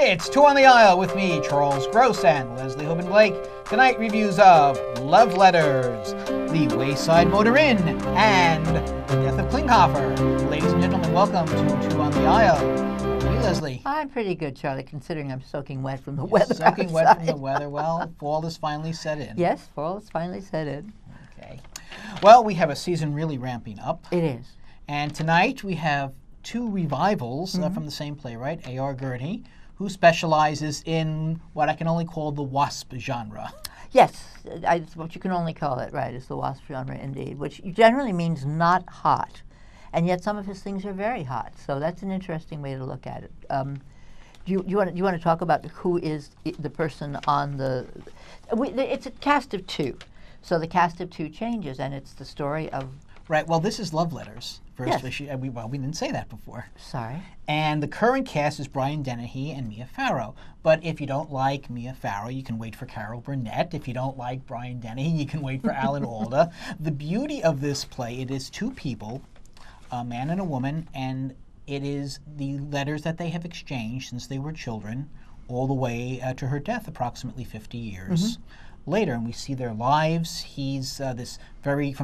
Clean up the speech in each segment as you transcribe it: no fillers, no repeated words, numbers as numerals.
It's Two on the Aisle with me, Charles Gross, and Leslie Hoban Blake. Tonight, reviews of Love Letters, the Wayside Motor Inn, and the Death of Klinghoffer. Ladies and gentlemen, welcome to Two on the Aisle. How are you, Leslie? I'm pretty good, Charlie, considering I'm soaking wet from the weather Soaking outside. wet from the weather. Well, fall is finally set in. Yes, fall is finally set in. Okay. Well, we have a season really ramping up. It is. And tonight we have two revivals from the same playwright, A.R. Gurney, who specializes in what I can only call the WASP genre. Yes, it's what you can only call it, right, is the WASP genre indeed, which generally means not hot. And yet some of his things are very hot, so that's an interesting way to look at it. Do you want to talk about who is the person on the... It's a cast of two, so the cast of two changes, and it's the story of... Right, well, this is Love Letters. First Yes. issue. We didn't say that before. Sorry. And the current cast is Brian Dennehy and Mia Farrow. But if you don't like Mia Farrow, you can wait for Carol Burnett. If you don't like Brian Dennehy, you can wait for Alan Alda. The beauty of this play, it is two people, a man and a woman, and it is the letters that they have exchanged since they were children, all the way to her death, approximately 50 years later, and we see their lives. He's from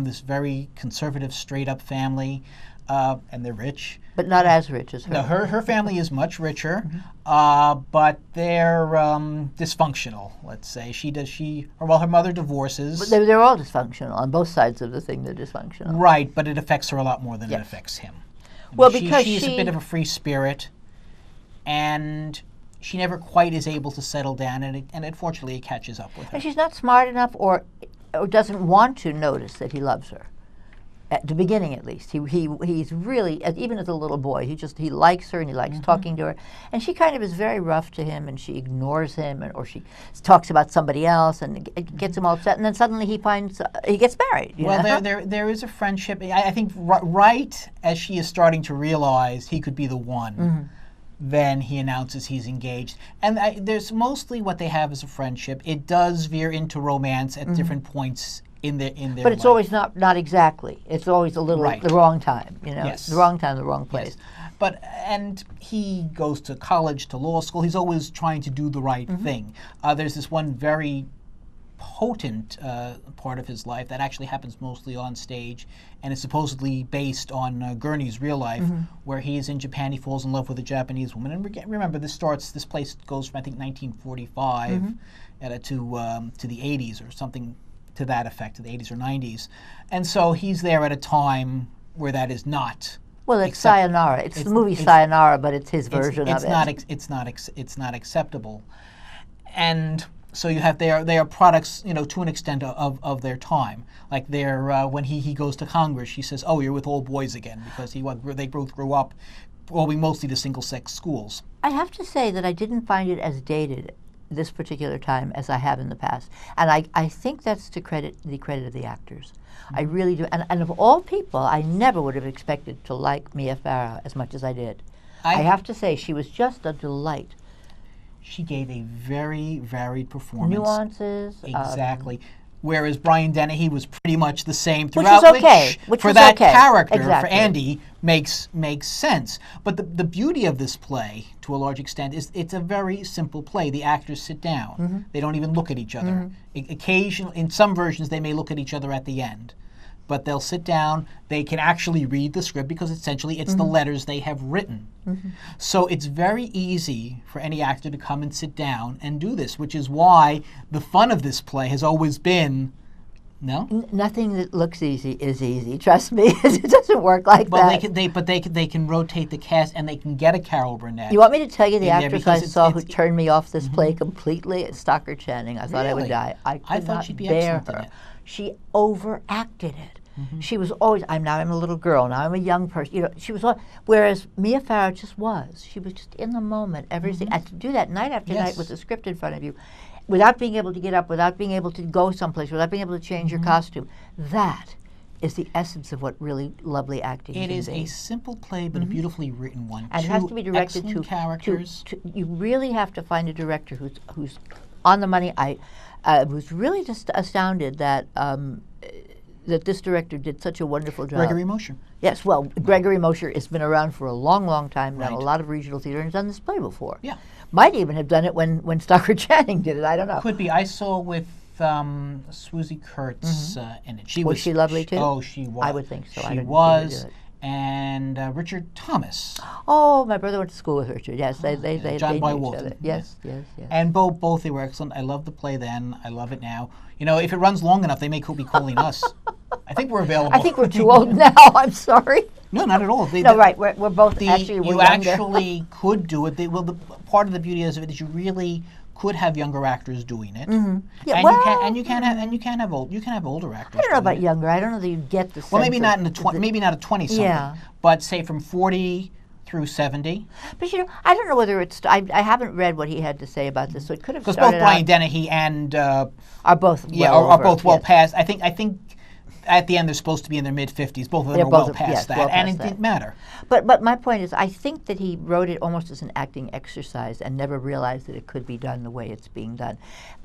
this very conservative, straight-up family, and they're rich. But not as rich as her. No, her family is much richer, but they're dysfunctional. Let's say her mother divorces. But they're all dysfunctional on both sides of the thing. They're dysfunctional. Right, but it affects her a lot more than it affects him. Well, because she's a bit of a free spirit, and she never quite is able to settle down, and unfortunately it catches up with her. And she's not smart enough or doesn't want to notice that he loves her. At the beginning, at least. He's really, even as a little boy, he likes her and he likes talking to her. And she kind of is very rough to him, and she ignores him, or she talks about somebody else, and it gets him all upset. And then suddenly he gets married. Well, there is a friendship. I think right as she is starting to realize he could be the one, then he announces he's engaged. And there's mostly what they have is a friendship. It does veer into romance at different points in their But it's life. always not exactly. It's always a little Right. the wrong time, Yes. the wrong time, the wrong place. Yes. And he goes to college, to law school. He's always trying to do the right thing. There's this one very potent part of his life that actually happens mostly on stage and is supposedly based on Gurney's real life, where he is in Japan. He falls in love with a Japanese woman. And remember, this place goes from, I think, 1945 to the 80s or something to that effect, to the 80s or 90s. And so he's there at a time where that is not. Well, it's Sayonara. It's the movie Sayonara, but it's his version of it. It's not acceptable. And so you have they are products, to an extent of their time. Like when he goes to Congress, she says, "Oh, you're with all boys again," because they both grew up going mostly to single-sex schools. I have to say that I didn't find it as dated this particular time as I have in the past, and I think that's the credit of the actors. I really do, and of all people, I never would have expected to like Mia Farrow as much as I did. I have to say, she was just a delight. She gave a very varied performance. Nuances. Exactly. Whereas Brian Dennehy was pretty much the same throughout, which for was that okay. character, Exactly. for Andy, makes sense. But the beauty of this play, to a large extent, is it's a very simple play. The actors sit down. They don't even look at each other. Occasionally, in some versions, they may look at each other at the end. But they'll sit down. They can actually read the script because essentially it's the letters they have written. So it's very easy for any actor to come and sit down and do this, which is why the fun of this play has always been, Nothing that looks easy is easy. Trust me, it doesn't work like that. They can rotate the cast, and they can get a Carol Burnett. You want me to tell you the in there actress I because saw who turned me off this play completely? It's Stockard Channing. I thought I would Really? die. I could thought not she'd be bear excellent in her. it. She overacted it. She was always, I'm a little girl, now I'm a young person. She was, whereas Mia Farrow just was. She was just in the moment, everything. And to do that night after night with the script in front of you, without being able to get up, without being able to go someplace, without being able to change your costume, that is the essence of what really lovely acting is. It is a simple play, but a beautifully written one. And it has to be directed to characters. You really have to find a director who's on the money. I was really just astounded that that this director did such a wonderful job. Gregory Mosher. Yes, well, Gregory Mosher has been around for a long, long time, done a Right. lot of regional theater, and has done this play before. Yeah. Might even have done it when Stockard Channing did it. I don't know. Could be. I saw with Swoosie Kurtz in it. Was she lovely too? Oh, she was. I would think so. I She didn't see her was. do it. And Richard Thomas. Oh, my brother went to school with Richard. Yes, they John knew Boy each Walton. other. Yes. And both they were excellent. I loved the play then. I love it now. You know, if it runs long enough, they may be calling us. I think we're available. I think we're too old now. I'm sorry. No, not at all. No, right. We're both actually we're you younger. actually could do it. Well, the part of the beauty of it is you really could have younger actors doing it. Yeah, And you can have older actors. I don't know doing about it. younger. I don't know that you get the sense. Well, maybe not in of a 20 something. Yeah. But say from 40 through 70. But you know, I don't know whether it's. I haven't read what he had to say about this, so it could have Because started both Brian out, Dennehy and are both are both well yes. past. I think at the end they're supposed to be in their mid-50s. Both of them They're are well both- past yes, that, well and past it that. didn't matter. But my point is, I think that he wrote it almost as an acting exercise and never realized that it could be done the way it's being done.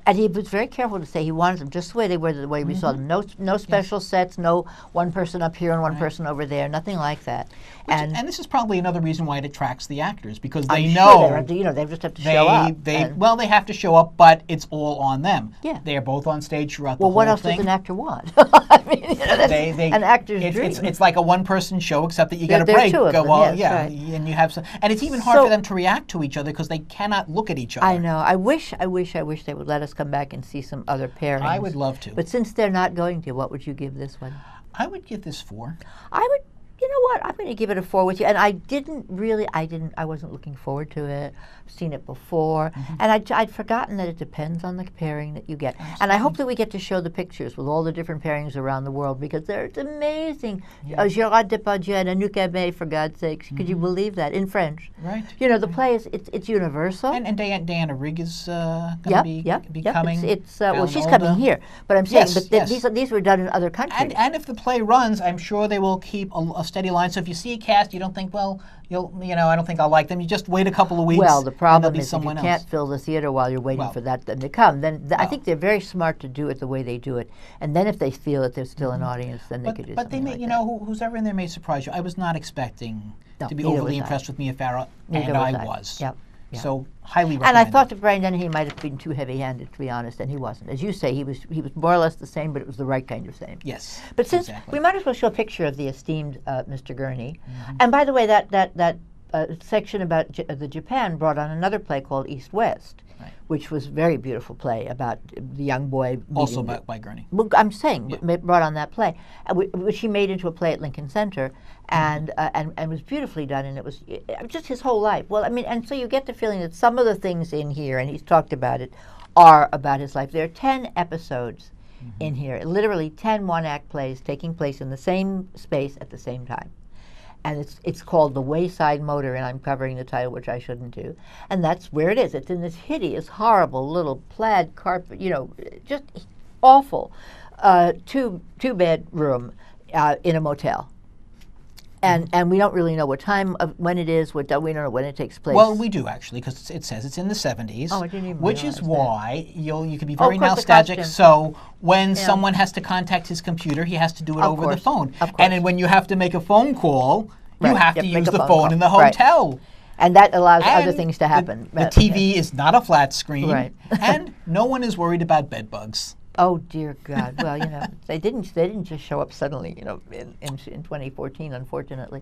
And he was very careful to say he wanted them just the way they were, the way we saw them. No special sets, no one person up here and one person over there, nothing like that. And this is probably another reason why it attracts the actors, because they I'm know sure they just have to show up. they and- have to show up, but it's all on them. Yeah. They are both on stage throughout the well, whole what else thing. does an actor want? I mean, you know, that's an actor's dream. It's like a one-person show, except that you get a There are break. two of them, Well, yes, yeah, right. and you have some, and it's even hard So- for them to react to each other because they cannot look at each other. I know. I wish they would let us come back and see some other pairings. I would love to. But since they're not going to, what would you give this one? I would give this 4. I would. You know what? I'm going to give it a 4 with you. And I wasn't looking forward to it. I've seen it before. And I'd forgotten that it depends on the pairing that you get. And I hope that we get to show the pictures with all the different pairings around the world, because it's amazing. Gérard Depardieu and Anouk Aimée, for God's sakes. Could you believe that? In French. Right. You know, the play is, it's universal. And Diana Rigg is going to be coming. Well, she's Alan coming Alda. here. But I'm saying, Yes, these were done in other countries. And if the play runs, I'm sure they will keep a steady line. So if you see a cast, you don't think, well, I don't think I'll like them. You just wait a couple of weeks. Well, the problem and is if you someone else. can't fill the theater while you're waiting for them to come, then I think they're very smart to do it the way they do it. And then if they feel that there's still an audience, then they could do But they something may, like you that. know, who's ever in there may surprise you. I was not expecting to be neither overly was I. impressed with Mia Farrow, Neither and I was I. was. Yep. Yeah. So highly recommend. And I thought that Brian Dennehy might have been too heavy-handed, to be honest, and he wasn't. As you say, he was more or less the same, but it was the right kind of same. Yes. But since exactly. we might as well show a picture of the esteemed Mr. Gurney, and by the way, that section about the Japan brought on another play called East West, Right. which was a very beautiful play about the young boy. Also meeting by Gurney. Well, I'm saying brought on that play, which he made into a play at Lincoln Center, and was beautifully done, and it was just his whole life. Well, I mean, and so you get the feeling that some of the things in here, and he's talked about it, are about his life. There are 10 episodes in here, literally 10 one-act plays taking place in the same space at the same time. And it's called The Wayside Motor Inn. I'm covering the title, which I shouldn't do. And that's where it is. It's in this hideous, horrible little plaid carpet, just awful two-bedroom in a motel. And we don't really know what time when it is. We don't know when it takes place. Well, we do actually, because it says it's in the 70s. Oh, I didn't even which is realize why you can be very of course, the nostalgic. costume. So when someone has to contact his computer, he has to do it Of over course, the phone. of course. And then when you have to make a phone call, you Right, have you to have to make use a the phone phone call. in the Right. hotel. And that allows other And things to happen. The TV is not a flat screen, Right. and no one is worried about bed bugs. Oh dear God! Well, they didn't just show up suddenly, in 2014, unfortunately,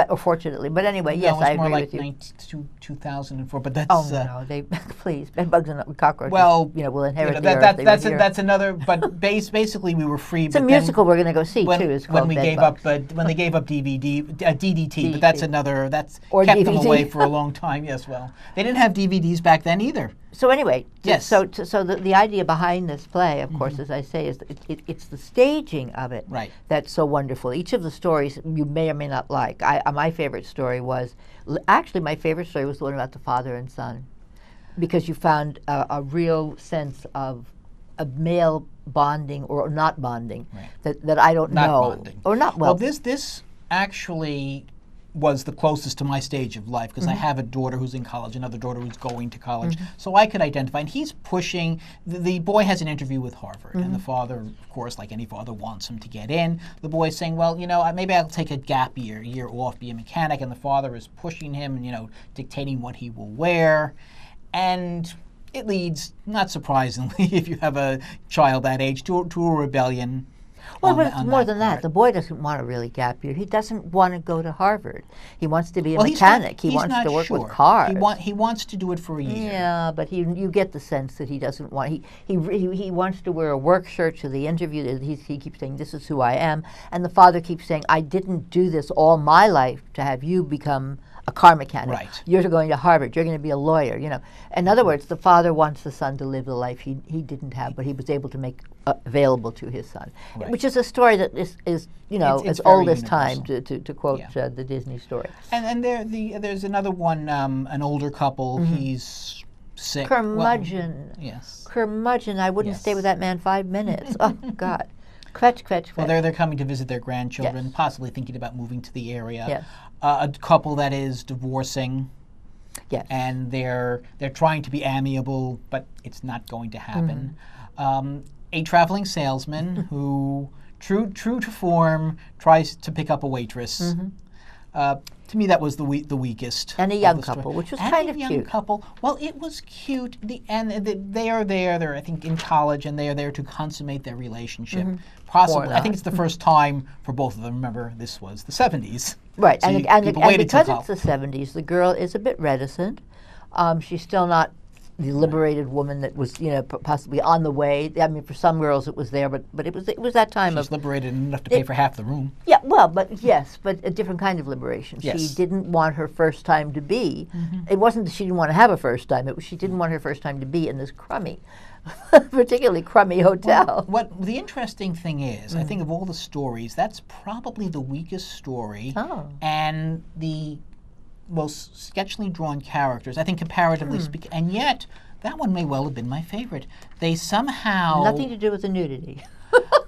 or fortunately. But anyway, yes, I agree with you. No, it's more like 2004. But that's Oh no, they please bed bugs and cockroaches. well, will inherit the that, earth. that's another. But basically, we were free. It's a musical we're going to go see too. It's called when we Bed gave Bugs. up when they gave up DDT, but that's another. That's Or kept them DVD. away for a long time. Yes, well, they didn't have DVDs back then either. So anyway, Yes. So the idea behind this play, of course, as I say, is that it's the staging of it Right. that's so wonderful. Each of the stories you may or may not like. My favorite story was actually my favorite story was the one about the father and son, because you found a real sense of male bonding or not bonding Right. that I don't Not know bonding. or not Well, well. this actually was the closest to my stage of life, because I have a daughter who's in college, another daughter who's going to college, so I could identify. And he's pushing, the boy has an interview with Harvard, and the father, of course, like any father, wants him to get in. The boy's saying, well, you know, maybe I'll take a gap year off, be a mechanic, and the father is pushing him, and, you know, dictating what he will wear. And it leads, not surprisingly, if you have a child that age, to a rebellion. Well, but it's more than that. The boy doesn't want to really gap year. He doesn't want to go to Harvard. He wants to be a mechanic. He wants to work with cars. He wants to do it for a year. Yeah, but you get the sense that he doesn't want. He wants to wear a work shirt to the interview. He keeps saying, "This is who I am," and the father keeps saying, "I didn't do this all my life to have you become a car mechanic. Right. You're going to Harvard. You're going to be a lawyer." You know, in other words, the father wants the son to live the life he didn't have, but he was able to make available to his son, which is a story that is you know, it's as old as universal. time, to quote the Disney story. And there's another one, an older couple. He's sick. Curmudgeon. Well, yes. Curmudgeon. I wouldn't Yes. stay with that man 5 minutes. Oh God. Kvetch, kvetch, kvetch. Well, they're coming to visit their grandchildren, Yes. possibly thinking about moving to the area. Yes. A couple that is divorcing. Yes. And they're trying to be amiable, but it's not going to happen. A traveling salesman who, true to form, tries to pick up a waitress. To me, that was the weakest. And a of young the story. couple, which was And kind a of young cute. couple. Well, it was cute. They are there. They're, I think, in college, and they are there to consummate their relationship. Possibly, I think it's the first time for both of them. Remember, this was the 70s. Right, So and people waited till because it's the 70s, the girl is a bit reticent. She's still not the liberated woman that was, you know, possibly on the way. I mean, for some girls it was there, but it was that time She's of liberated enough to pay for half the room. yeah. Well, but yes, but a different kind of liberation. Yes. She didn't want her first time to be. It wasn't that she didn't want to have a first time. It was she didn't want her first time to be in this crummy, particularly crummy hotel. What the interesting thing is, I think of all the stories, that's probably the weakest story, and the most sketchily drawn characters, I think, comparatively speaking, and yet that one may well have been my favorite. They somehow Nothing to do with the nudity.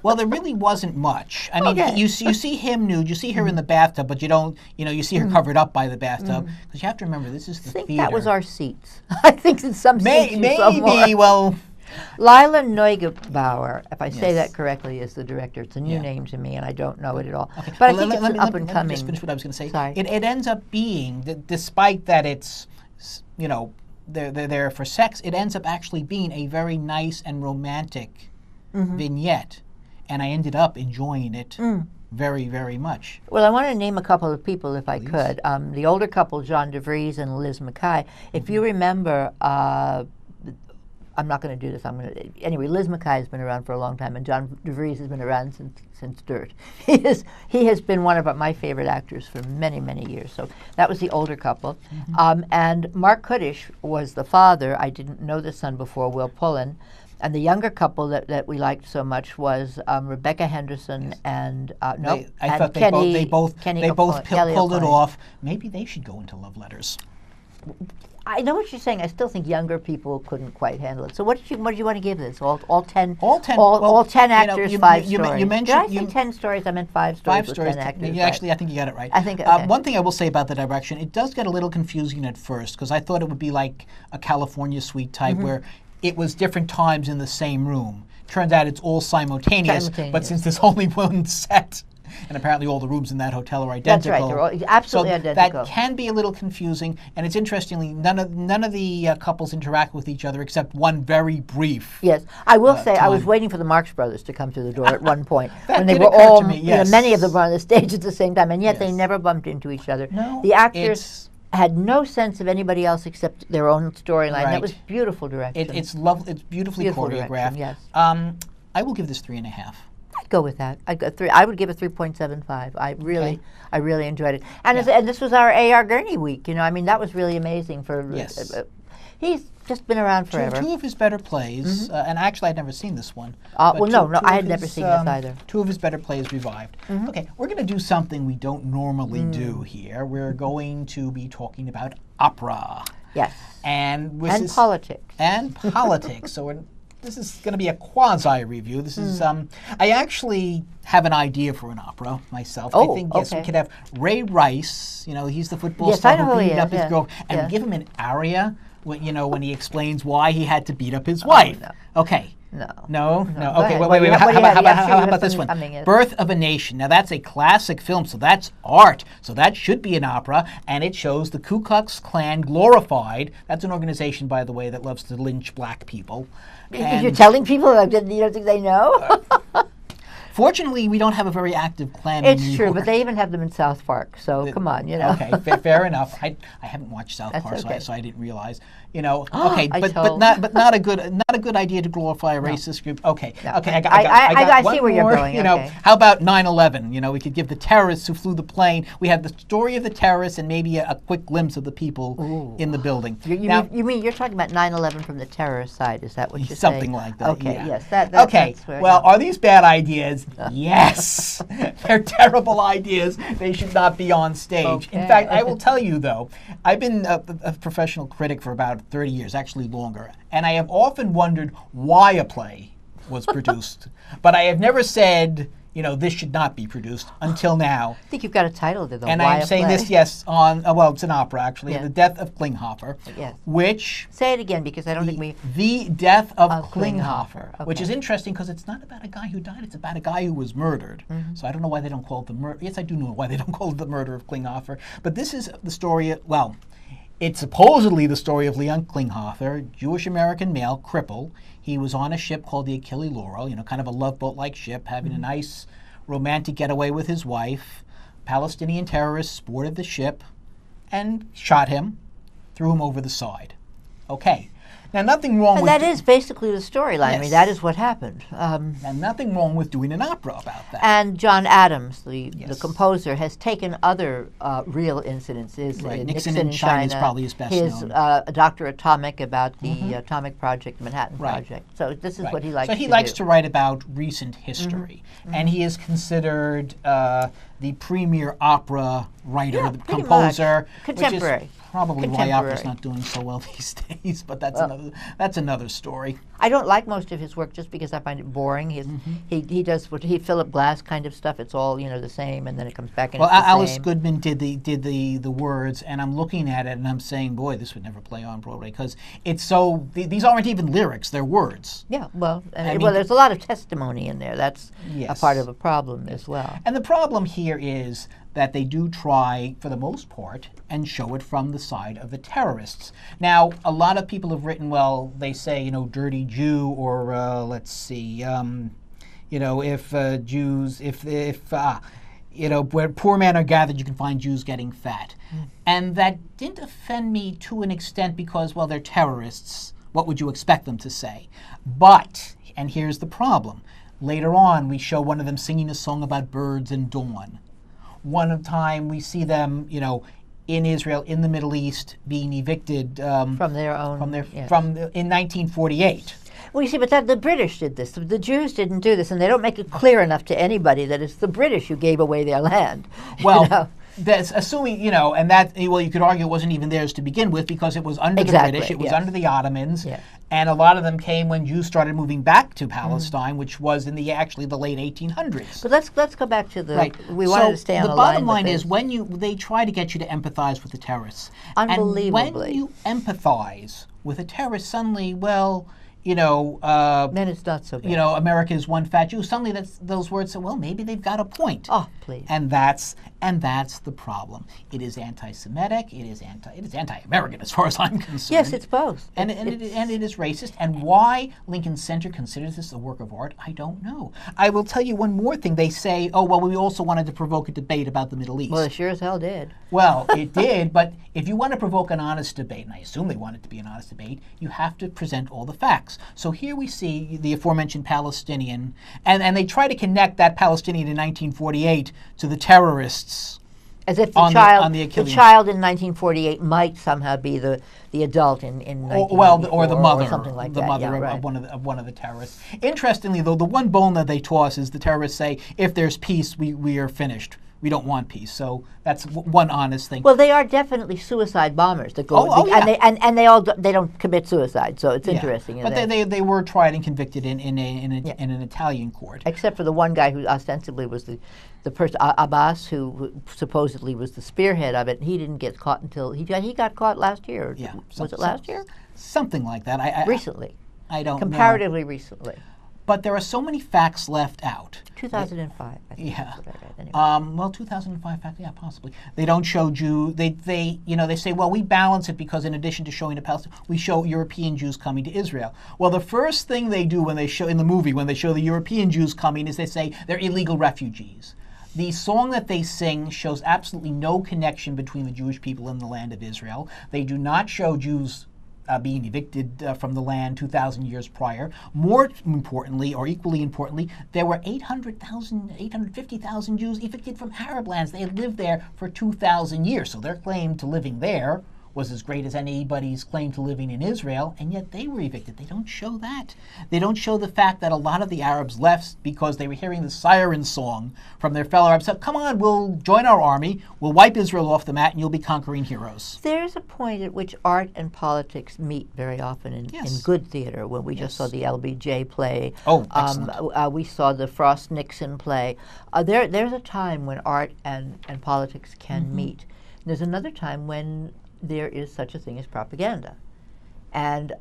well, there really wasn't much. I mean, you see him nude, you see her in the bathtub, but you don't, you know, you see her covered up by the bathtub, because you have to remember this is the I think theater. that was our seats. I think in some seats you saw more. Maybe, well. Lila Neugebauer, if I say Yes. that correctly, is the director. It's a new name to me, and I don't know it at all. Okay. But Well, I think it's an up and Let me coming. just finish what I was going to say. Sorry. It ends up being, despite that it's, you know, they're there for sex, it ends up actually being a very nice and romantic vignette. And I ended up enjoying it very, very much. Well, I want to name a couple of people, if I could. The older couple, John DeVries and Liz Mackay. If you remember, I'm not going to do this. Anyway, Liz Mackay has been around for a long time, and John DeVries has been around since dirt. He has been one of my favorite actors for many, many years. So that was the older couple. And Mark Kudish was the father. I didn't know the son before, Will Pullen. And the younger couple that we liked so much was Rebecca Henderson and I thought Kenny, they both Kelly pulled it O'Connor. off. Maybe they should go into love letters. I know what you're saying. I still think younger people couldn't quite handle it. So what did you want to give this? All 10 All 10. Well, all 10 you know, actors, you- 5 you- you stories. mentioned- Did I say 10 stories? I meant 5 stories. 5 with stories. 10 actors. Yeah, actually, I think you got it right. I think okay. One thing I will say about the direction, it does get a little confusing at first, because I thought it would be like a California Suite type where it was different times in the same room. Turns out it's all simultaneous. But since there's only one set, and apparently all the rooms in that hotel are identical. That's right. They're all absolutely so identical. that can be a little confusing, and it's interestingly none of the couples interact with each other except one very brief. Yes, I will say I was time. waiting for the Marx Brothers to come through the door at one point That when they did were occur all, to me, yes. many of them were on the stage at the same time, and yet they Yes. never bumped into each other. No, the actors it's- had no sense of anybody else except their own storyline. Right. That was beautiful direction. It's lovely. It's beautifully Beautiful choreographed. direction, yes. I will give this 3.5. I'd go with that. I'd go 3. I would give it 3.75. I really enjoyed it. And and this was our A.R. Gurney week. You know, I mean, that was really amazing for. Yes. He's just been around forever. Two of his better plays, and actually I'd never seen this one. Well, but no, two I of had never his, seen this either. 2 of his better plays revived. Okay, we're going to do something we don't normally do here. We're going to be talking about opera. Yes. And And politics. And politics. So this is going to be a quasi review. This is I actually have an idea for an opera myself. Oh, I think yes, we could have Ray Rice. You know, he's the football Yes, star I know who who he beat up is, his girl, and yeah. give him an aria. You know, when he explains why he had to beat up his wife. no. Okay. No. No. Go Okay. ahead. Wait. What do you have? How Yeah, I'm sure you have about this something one? coming in. Birth of a Nation. Now that's a classic film, so that's art. So that should be an opera, and it shows the Ku Klux Klan glorified. That's an organization, by the way, that loves to lynch black people. You're telling people that you don't think they know? Fortunately, we don't have a very active Klan in New It's true, York. but they even have them in South Park. So come on, you know. Okay, fair enough. I haven't watched South That's Park, okay. so I didn't realize. You know, okay, I but told- not a good idea to glorify a racist group. Okay, No. okay, I I got see one where you're more, going, You know, okay. how about 9/11? You know, we could give the terrorists who flew the plane. We have the story of the terrorists and maybe a quick glimpse of the people in the building. You mean you're talking about 9/11 from the terrorist side? Is that what you're saying? Something like that. Okay. yeah. Yes. That. Okay. That's where, Well, yeah. are these bad ideas? Yes. They're terrible ideas. They should not be on stage. In Okay. fact, I will tell you, though, I've been a professional critic for about 30 years, actually longer, and I have often wondered why a play was produced. But I have never said, you know, this should not be produced until now. I think you've got a title to the And Why I am a saying Play. this, yes, on, well, it's an opera, actually, Yeah. The Death of Klinghoffer, Yes. which... Say it again because I don't think we. The Death of Of Klinghoffer, Klinghoffer, which okay. is interesting because it's not about a guy who died, it's about a guy who was murdered. So I don't know why they don't call it the murder. Yes, I do know why they don't call it the murder of Klinghoffer. But this is the story, well, it's supposedly the story of Leon Klnghoffer, Jewish-American male, cripple. He was on a ship called the Achille Laurel, you know, kind of a love boat-like ship, having a nice romantic getaway with his wife. Palestinian terrorists boarded the ship and shot him, threw him over the side. Okay. Now, nothing wrong And with that is basically the storyline. I mean, Yes. that is what happened. and nothing wrong with doing an opera about that. And John Adams, the Yes. composer, has taken other real incidences. Right, in Nixon in China is probably his best known. Dr. Atomic about the Atomic Project, Manhattan Right. Project. So this is Right. what he likes So to he likes do. to write about recent history, and he is considered the premier opera writer, Yeah, the pretty composer, much. Contemporary. which is probably why opera's Contemporary. not doing so well these days. But that's another story. I don't like most of his work just because I find it boring. He does what Philip Glass kind of stuff. It's all the same, and then it comes back and Well, it's the Alice same. Goodman did the words, and I'm looking at it and I'm saying, boy, this would never play on Broadway because it's so. These aren't even lyrics; they're words. Yeah, well, I mean, there's a lot of testimony in there. That's a Yes. part of a problem as well. And the problem here is that they do try, for the most part, and show it from the side of the terrorists. Now, a lot of people have written, well, they say, dirty Jew, or let's see, if Jews, where poor men are gathered, you can find Jews getting fat. And that didn't offend me to an extent because, well, they're terrorists. What would you expect them to say? But, and here's the problem, later on we show one of them singing a song about birds and dawn. One time we see them, in Israel, in the Middle East, being evicted From their own. Yes. in 1948. Well, you see, but the British did this. The Jews didn't do this, and they don't make it clear enough to anybody that it's the British who gave away their land. Well, that's assuming, and that, well, you could argue it wasn't even theirs to begin with because it was under Exactly, the British, it was yes. under the Ottomans, Yes. and a lot of them came when Jews started moving back to Palestine, which was in the late 1800s. But let's go back to the. Right. We wanted to stay on the the bottom line. line with is this. they try to get you to empathize with the terrorists. Unbelievably. And when you empathize with a terrorist, suddenly, Then it's not so bad. America is one fat Jew. Suddenly, those words say, well, maybe they've got a point. Oh, please. And that's the problem. It is anti-Semitic. It is anti-American, as far as I'm concerned. Yes, it's both. And it is racist. And why Lincoln Center considers this a work of art, I don't know. I will tell you one more thing. They say, oh, well, we also wanted to provoke a debate about the Middle East. Well, it sure as hell did. Well, it did, but if you want to provoke an honest debate, and I assume they want it to be an honest debate, you have to present all the facts. So here we see the aforementioned Palestinian, and they try to connect that Palestinian in 1948 to the terrorists. As if On the the child in 1948 might somehow be the adult in 1994 or the mother, or something like the that. mother Yeah, of, right. one of the terrorists. Interestingly, though, the one bone that they toss is the terrorists say, if there's peace, we are finished. we don't want peace. So that's one honest thing. Well, they are definitely suicide bombers that go, yeah. and they don't commit suicide. So it's interesting. But they were tried and convicted in an Italian court. Except for the one guy who ostensibly was the person, Abbas, who supposedly was the spearhead of it. He didn't get caught until he got caught last year. Yeah, was it last year? Something like that. Recently. I don't comparatively know. Recently. But there are so many facts left out. 2005, I think. Yeah. Anyway. Well, 2005 fact, yeah, possibly. They don't show Jew. They say, well, we balance it because in addition to showing the Palestine, we show European Jews coming to Israel. Well, the first thing they do when they show in the movie, when they show the European Jews coming, is they say they're illegal refugees. The song that they sing shows absolutely no connection between the Jewish people and the land of Israel. They do not show Jews being evicted from the land 2,000 years prior. More importantly, or equally importantly, there were 850,000 Jews evicted from Arab lands. They had lived there for 2,000 years, so their claim to living there was as great as anybody's claim to living in Israel, and yet they were evicted. They don't show that. They don't show the fact that a lot of the Arabs left because they were hearing the siren song from their fellow Arabs. So, come on, we'll join our army, we'll wipe Israel off the map, and you'll be conquering heroes. There's a point at which art and politics meet very often in good theater, when we just saw the LBJ play. Oh, excellent. We saw the Frost-Nixon play. There's a time when art and politics can meet. There's another time when there is such a thing as propaganda. And,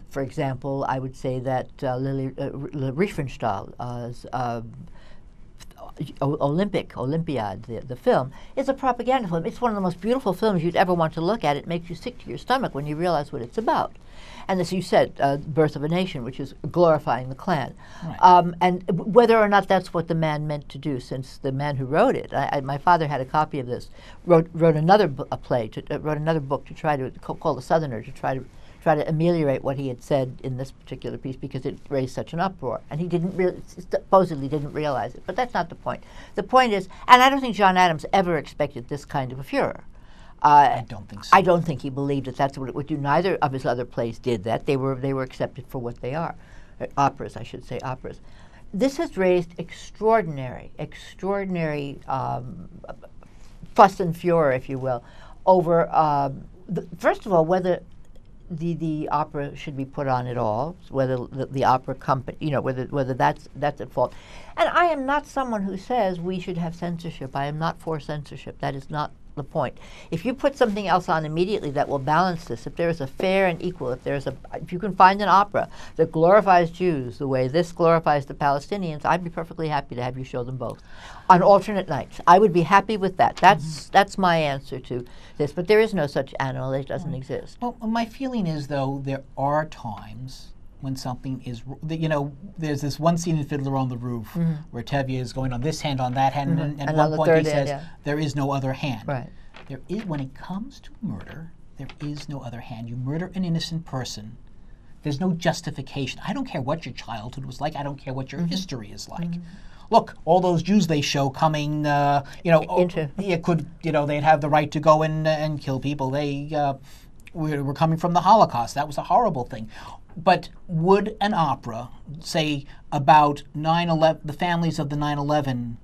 for example, I would say that Lili Riefenstahl's Olympiad, the film, is a propaganda film. It's one of the most beautiful films you'd ever want to look at. It makes you sick to your stomach when you realize what it's about. And as you said, Birth of a Nation, which is glorifying the Klan. Right. And whether or not that's what the man meant to do, since the man who wrote it, my father had a copy of this, wrote another book to try to call The Southerner, to try to ameliorate what he had said in this particular piece because it raised such an uproar. And he supposedly didn't realize it. But that's not the point. The point is, and I don't think John Adams ever expected this kind of a furor. I don't think so. I don't think he believed that that's what it would do. Neither of his other plays did that. They were accepted for what they are. Operas, I should say, operas. This has raised extraordinary fuss and furor, if you will, over, first of all, whether the opera should be put on at all, whether the opera company, whether that's at fault. And I am not someone who says we should have censorship. I am not for censorship. That is not the point. If you put something else on immediately that will balance this, if there is a fair and equal, if you can find an opera that glorifies Jews the way this glorifies the Palestinians, I'd be perfectly happy to have you show them both on alternate nights. I would be happy with that. That's my answer to this. But there is no such animal. It doesn't exist. Well, my feeling is, though, there are times when something is, there's this one scene in Fiddler on the Roof where Tevye is going on this hand, on that hand, and at one point he says, there is no other hand. Right. When it comes to murder, there is no other hand. You murder an innocent person. There's no justification. I don't care what your childhood was like. I don't care what your history is like. Look, all those Jews they show coming, they'd have the right to go and kill people. They were coming from the Holocaust. That was a horrible thing. But would an opera, say about 9/11, the families of the 9/11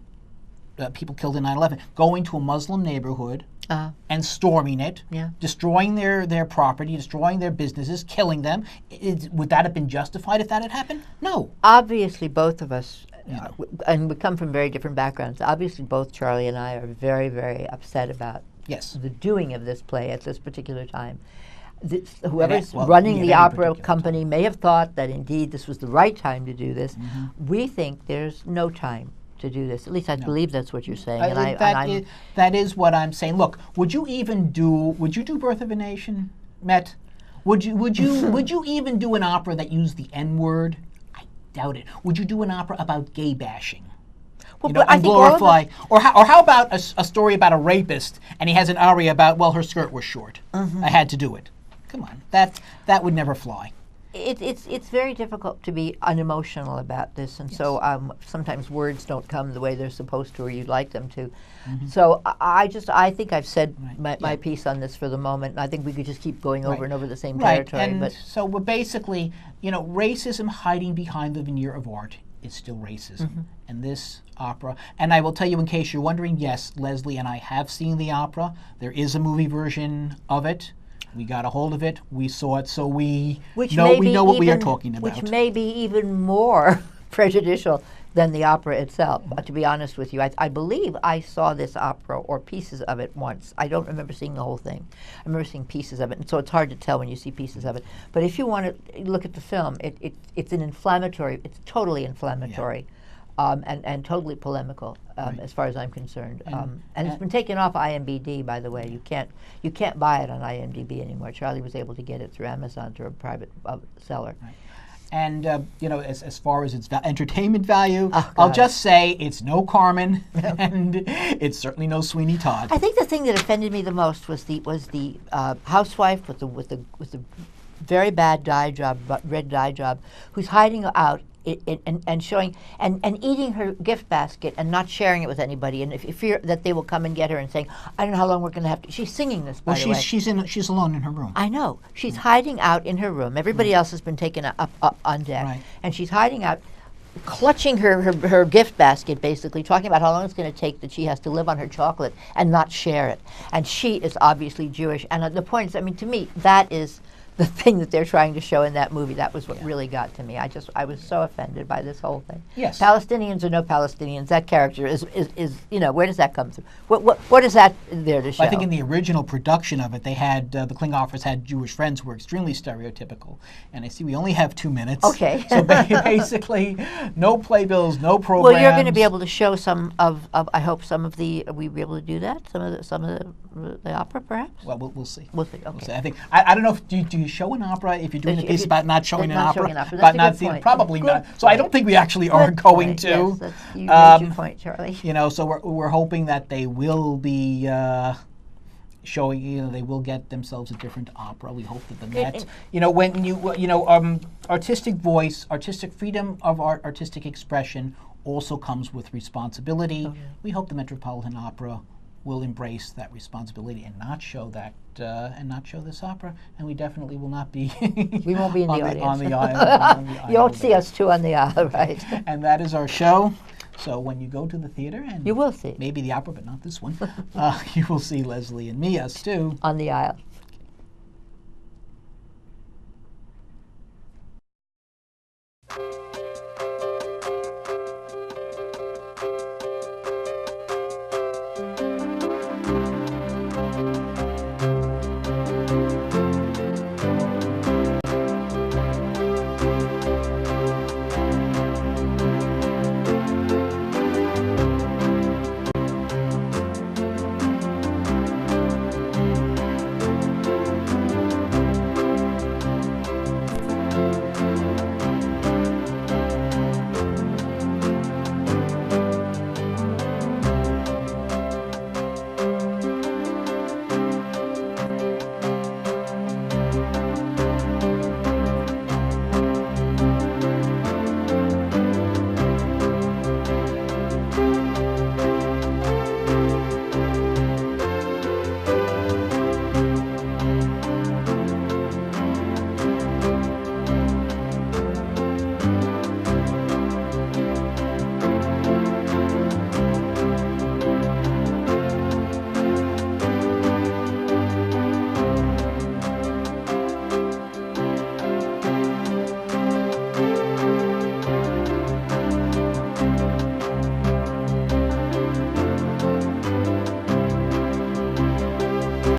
people killed in 9/11, going to a Muslim neighborhood and storming it, destroying their property, destroying their businesses, killing them, would that have been justified if that had happened? No. Obviously, both of us, and we come from very different backgrounds, obviously both Charlie and I are very, very upset about the doing of this play at this particular time. Whoever's running the opera company may have thought that indeed this was the right time to do this. We think there's no time to do this. At least I believe that's what you're saying. That is what I'm saying. Look, would you do Birth of a Nation, Met? Would you even do an opera that used the N-word? I doubt it. Would you do an opera about gay bashing? Well, and glorify, or how about a story about a rapist and he has an aria about, well, her skirt was short. I had to do it. Come on, that would never fly. It's very difficult to be unemotional about this, and so sometimes words don't come the way they're supposed to or you'd like them to. So I think I've said my piece on this for the moment. I think we could just keep going over and over the same territory. And so we're basically, racism hiding behind the veneer of art is still racism. And this opera, and I will tell you in case you're wondering, yes, Leslie and I have seen the opera. There is a movie version of it. We got a hold of it. We saw it, so we know what we are talking about. Which may be even more prejudicial than the opera itself. To be honest with you, I believe I saw this opera or pieces of it once. I don't remember seeing the whole thing. I remember seeing pieces of it, and so it's hard to tell when you see pieces of it. But if you want to look at the film, it's an inflammatory. It's totally inflammatory. And totally polemical, as far as I'm concerned. And it's been taken off IMDb, by the way. You can't buy it on IMDb anymore. Charlie was able to get it through Amazon through a private seller. Right. And as far as its entertainment value, I'll just say it's no Carmen, and it's certainly no Sweeney Todd. I think the thing that offended me the most was the housewife with the very bad dye job, red dye job, who's hiding out and showing and eating her gift basket and not sharing it with anybody, and if you fear that they will come and get her and saying, I don't know how long we're going to have to. She's singing this, by the way. She's alone in her room. I know. She's hiding out in her room. Everybody else has been taken up on deck, and she's hiding out, clutching her gift basket, basically talking about how long it's going to take that she has to live on her chocolate and not share it. And she is obviously Jewish, and the point is, I mean, to me, that is the thing that they're trying to show in that movie. That was what really got to me. I was so offended by this whole thing. Yes. Palestinians or no Palestinians, that character is where does that come through? What is that there to show? I think in the original production of it, they had the Klinghoffers had Jewish friends who were extremely stereotypical. And I see we only have 2 minutes. Okay. So basically, no playbills, no programs. Well, you're going to be able to show some of I hope some of the. Will we be able to do that? Some of the opera, perhaps. Well, we'll see. We'll see. Okay. We'll see. I think I don't know if do you show an opera if you're doing a piece about not showing an opera, about not seeing point. Probably Good not. So I don't think we actually are going to. Yes, that's, you made your point, Charlie. So we're hoping that they will be showing. They will get themselves a different opera. We hope that the Met. When you artistic voice, artistic freedom of art, artistic expression also comes with responsibility. Okay. We hope the Metropolitan Opera will embrace that responsibility and not show that and not show this opera, and we definitely will not be. We won't be in the audience. On the aisle. You won't see us two on the aisle, right? And that is our show. So when you go to the theater, and you will see maybe the opera, but not this one, you will see Leslie and me, us too, on the aisle.